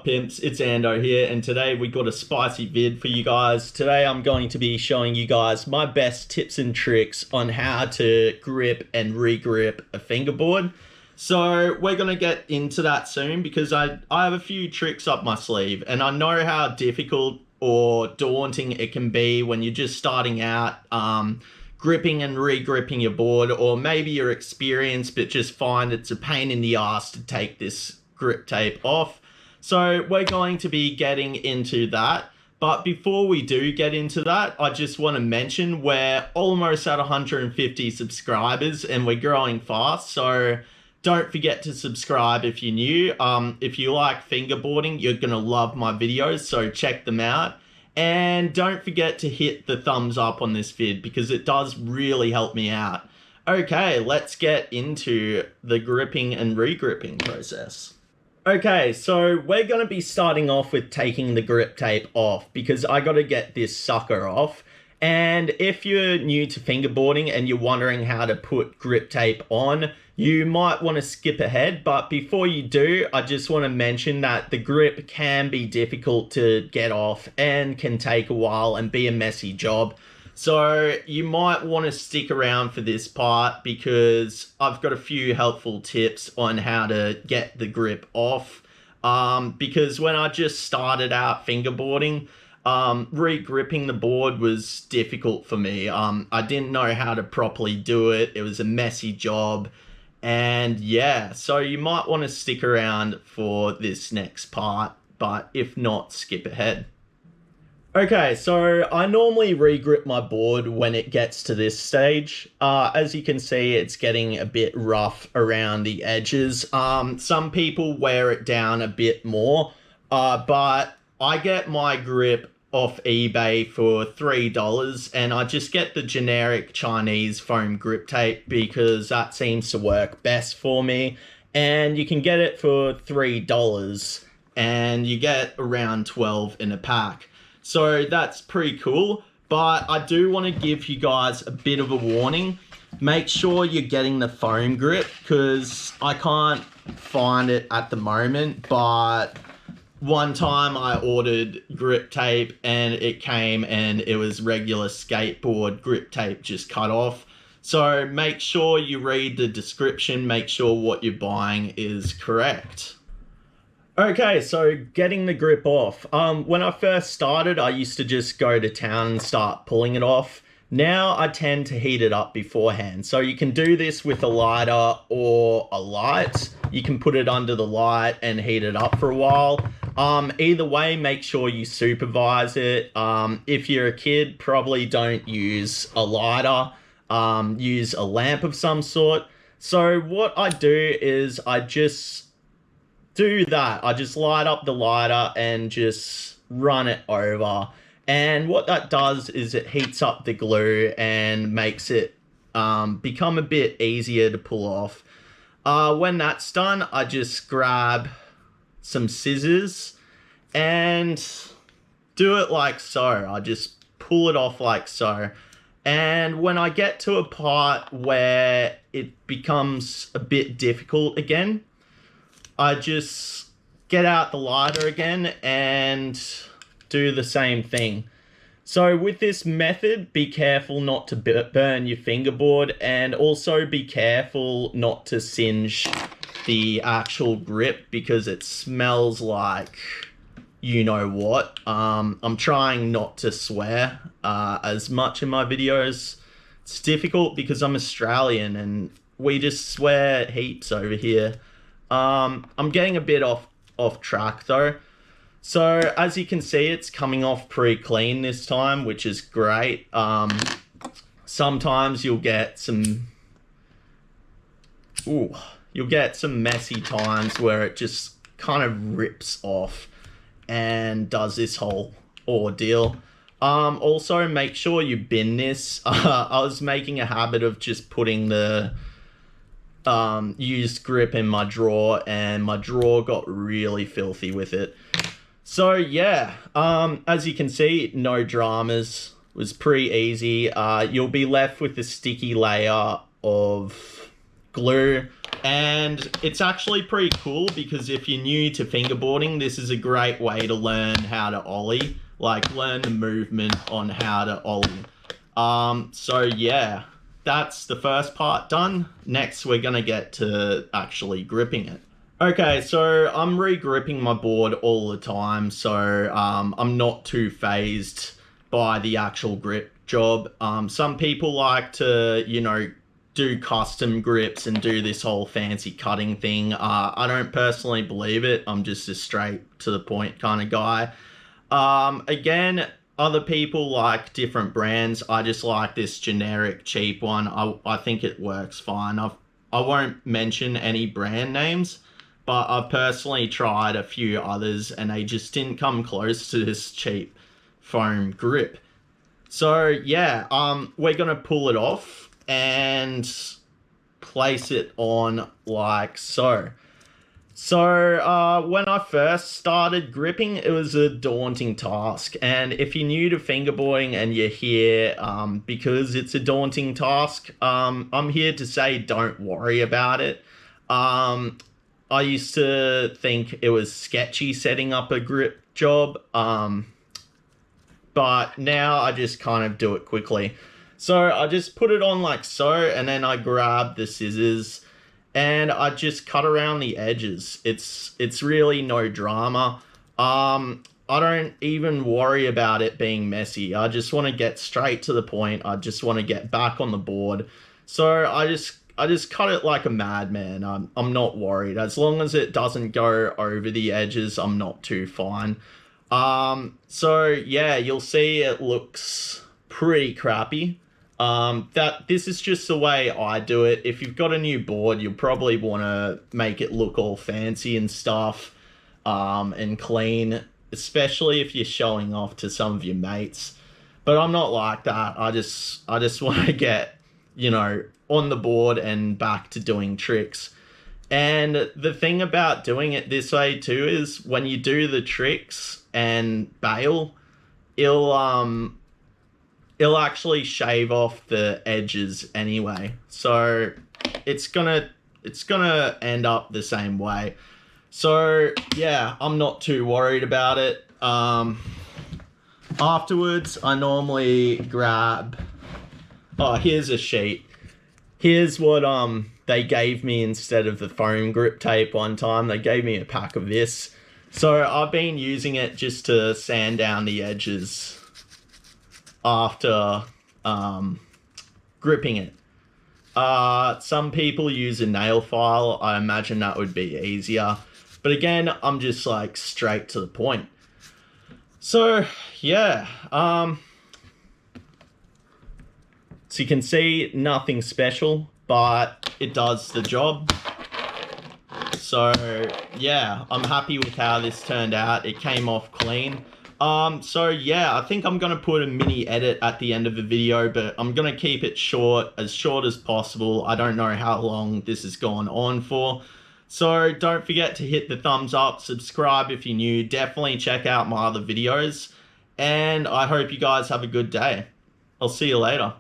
up, pimps? It's Ando here, and today we got a spicy vid for you guys. Today I'm going to be showing you guys my best tips and tricks on how to grip and re-grip a fingerboard. So we're going to get into that soon because I have a few tricks up my sleeve, and I know how difficult or daunting it can be when you're just starting out gripping and re-gripping your board, or maybe you're experienced but just find it's a pain in the ass to take this grip tape off. So we're going to be getting into that. But before we do get into that, I just want to mention we're almost at 150 subscribers and we're growing fast. So don't forget to subscribe if you're new. If you like fingerboarding, you're going to love my videos, so check them out. And don't forget to hit the thumbs up on this vid because it does really help me out. Okay, let's get into the gripping and re-gripping process. Okay, so we're going to be starting off with taking the grip tape off because I got to get this sucker off. And if you're new to fingerboarding and you're wondering how to put grip tape on, you might want to skip ahead. But before you do, I just want to mention that the grip can be difficult to get off and can take a while and be a messy job. So you might want to stick around for this part because I've got a few helpful tips on how to get the grip off. Because when I just started out fingerboarding, re-gripping the board was difficult for me. I didn't know how to properly do it. It was a messy job. And yeah, so you might want to stick around for this next part, but if not, skip ahead. Okay, so I normally re-grip my board when it gets to this stage. As you can see, it's getting a bit rough around the edges. Some people wear it down a bit more, but I get my grip off eBay for $3 and I just get the generic Chinese foam grip tape because that seems to work best for me. And you can get it for $3 and you get around 12 in a pack. So that's pretty cool, but I do want to give you guys a bit of a warning. Make sure you're getting the foam grip because I can't find it at the moment, but one time I ordered grip tape and it came and it was regular skateboard grip tape just cut off. So make sure you read the description, make sure what you're buying is correct. Okay, so getting the grip off. When I first started, I used to just go to town and start pulling it off. Now I tend to heat it up beforehand. So you can do this with a lighter or a light. You can put it under the light and heat it up for a while. Either way, make sure you supervise it. If you're a kid, probably don't use a lighter. Use a lamp of some sort. So what I do is I just do that. I just light up the lighter and just run it over. And what that does is it heats up the glue and makes it become a bit easier to pull off. When that's done, I just grab some scissors and do it like so. I just pull it off like so. And when I get to a part where it becomes a bit difficult again, I just get out the lighter again and do the same thing. So with this method, be careful not to burn your fingerboard and also be careful not to singe the actual grip because it smells like you know what. I'm trying not to swear as much in my videos. It's difficult because I'm Australian and we just swear heaps over here. I'm getting a bit off track though. So as you can see, it's coming off pretty clean this time, which is great. Sometimes you'll get some messy times where it just kind of rips off and does this whole ordeal. Also make sure you bin this. I was making a habit of just putting the used grip in my drawer and my drawer got really filthy with it. So yeah, as you can see, no dramas. It was pretty easy. You'll be left with a sticky layer of glue And it's actually pretty cool because if you're new to fingerboarding, this is a great way to learn how to ollie, like learn the movement on how to ollie. So yeah, that's the first part done. Next, we're gonna get to actually gripping it. Okay, so I'm re-gripping my board all the time, so I'm not too phased by the actual grip job. Some people like to, you know, do custom grips and do this whole fancy cutting thing. I don't personally believe it. I'm just a straight to the point kind of guy. Again, other people like different brands. I just like this generic cheap one. I think it works fine. I won't mention any brand names, but I've personally tried a few others and they just didn't come close to this cheap foam grip. So yeah, we're gonna pull it off and place it on like so. So when I first started gripping, it was a daunting task. And if you're new to fingerboarding and you're here because it's a daunting task, I'm here to say don't worry about it. I used to think it was sketchy setting up a grip job, but now I just kind of do it quickly. So I just put it on like so, and then I grab the scissors and I just cut around the edges. It's really no drama. I don't even worry about it being messy. I just want to get straight to the point. I just want to get back on the board. So I just cut it like a madman. I'm not worried. As long as it doesn't go over the edges, I'm not too fine. So yeah, you'll see it looks pretty crappy. This is just the way I do it. If you've got a new board, you'll probably want to make it look all fancy and stuff, and clean, especially if you're showing off to some of your mates. But I'm not like that. I just want to get, you know, on the board and back to doing tricks. And the thing about doing it this way too is when you do the tricks and bail, it'll actually shave off the edges anyway. So it's gonna end up the same way. So yeah, I'm not too worried about it. Afterwards, I normally grab, oh, here's a sheet. Here's what they gave me instead of the foam grip tape one time. They gave me a pack of this. So I've been using it just to sand down the edges after gripping it. Some people use a nail file. I imagine that would be easier. But again, I'm just like straight to the point. So yeah, so you can see nothing special, but it does the job. So yeah, I'm happy with how this turned out. It came off clean. So yeah, I think I'm gonna put a mini edit at the end of the video, but I'm gonna keep it short as possible. I don't know how long this has gone on for. So don't forget to hit the thumbs up, subscribe if you're new, definitely check out my other videos, and I hope you guys have a good day. I'll see you later.